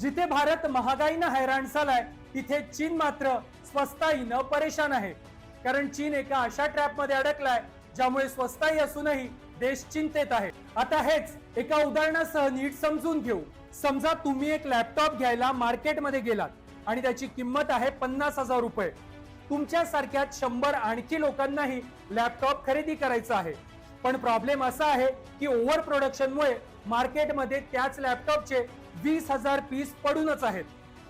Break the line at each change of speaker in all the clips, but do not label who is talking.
जिथे भारत महागाईनं हैराण झालाय तिथे चीन मात्र स्वस्ताईनं परेशान आहे. कारण चीन एका अशा ट्रॅप मध्ये अडकलाय ज्यामुळे स्वस्ताई असूनही देश चिंतेत आहे. आता हेच एका उदाहरणासह नीट समजून घेऊ. समजा तुम्ही एक लॅपटॉप घ्यायला मार्केटमध्ये गेलात आणि त्याची किंमत आहे 50,000 रुपये. तुमच्यासारख्याच 100 आणखी लोकांनाही लॅपटॉप खरेदी करायचा आहे. पण प्रॉब्लेम असा आहे की ओव्हर प्रोडक्शनमुळे मार्केटमध्ये त्याच लॅपटॉपचे 20,000 पीस पडूनच आहेत.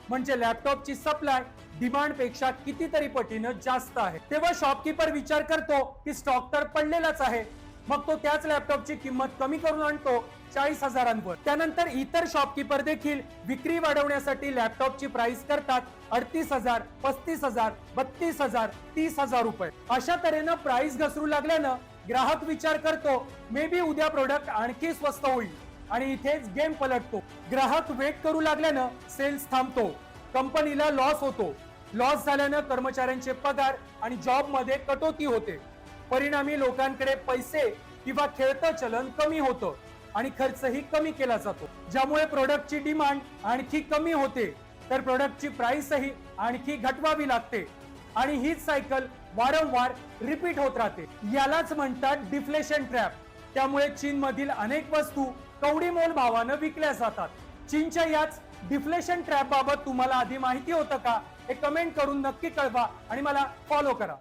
म्हणजे लॅपटॉपची सप्लाय डिमांड पेक्षा कितीतरी पटीनं जास्त आहे. तेव्हा शॉपकीपर विचार करतो की स्टॉक तर पडलेलाच आहे, मग तो त्याच लॅपटॉपची किंमत कमी करून आणतो 40,000वर. त्यानंतर इतर शॉपकीपर देखील विक्री वाढवण्यासाठी लॅपटॉपची प्राइस करतात 38,000, 35,000, 32,000, 30,000 रुपये. अशा तऱ्हेनं प्राइस घसरू लागल्यानं ग्राहक विचार करतो मे बी उद्या प्रोडक्ट आणखी स्वस्त होईल आणि इथेच गेम पलटतो. ग्राहक वेट करू लागल्यानं सेल्स थांबतो, कंपनीला लॉस होतो. लॉस झाल्यानं कर्मचाऱ्यांचे पगार आणि जॉब मध्ये कटोती होते. परिणामी लोकांकडे पैसे किंवा खेळतं चलन कमी होतं आणि खर्चही कमी केला जातो. ज्यामुळे प्रोडक्टची डिमांड आणखी कमी होते तर प्रोडक्टची प्राइसही आणखी घटवावी लागते आणि हीच सायकल वारंवार रिपीट होत राहते. यालाच म्हणतात डिफ्लेशन ट्रॅप. त्यामुळे चीन मधील अनेक वस्तू कवडीमोल भावानं विकल्या जातात. चीनच्या याच डिफ्लेशन ट्रॅप बाबत तुम्हाला आधी माहिती होतं का? हे कमेंट करून नक्की कळवा आणि मला फॉलो करा.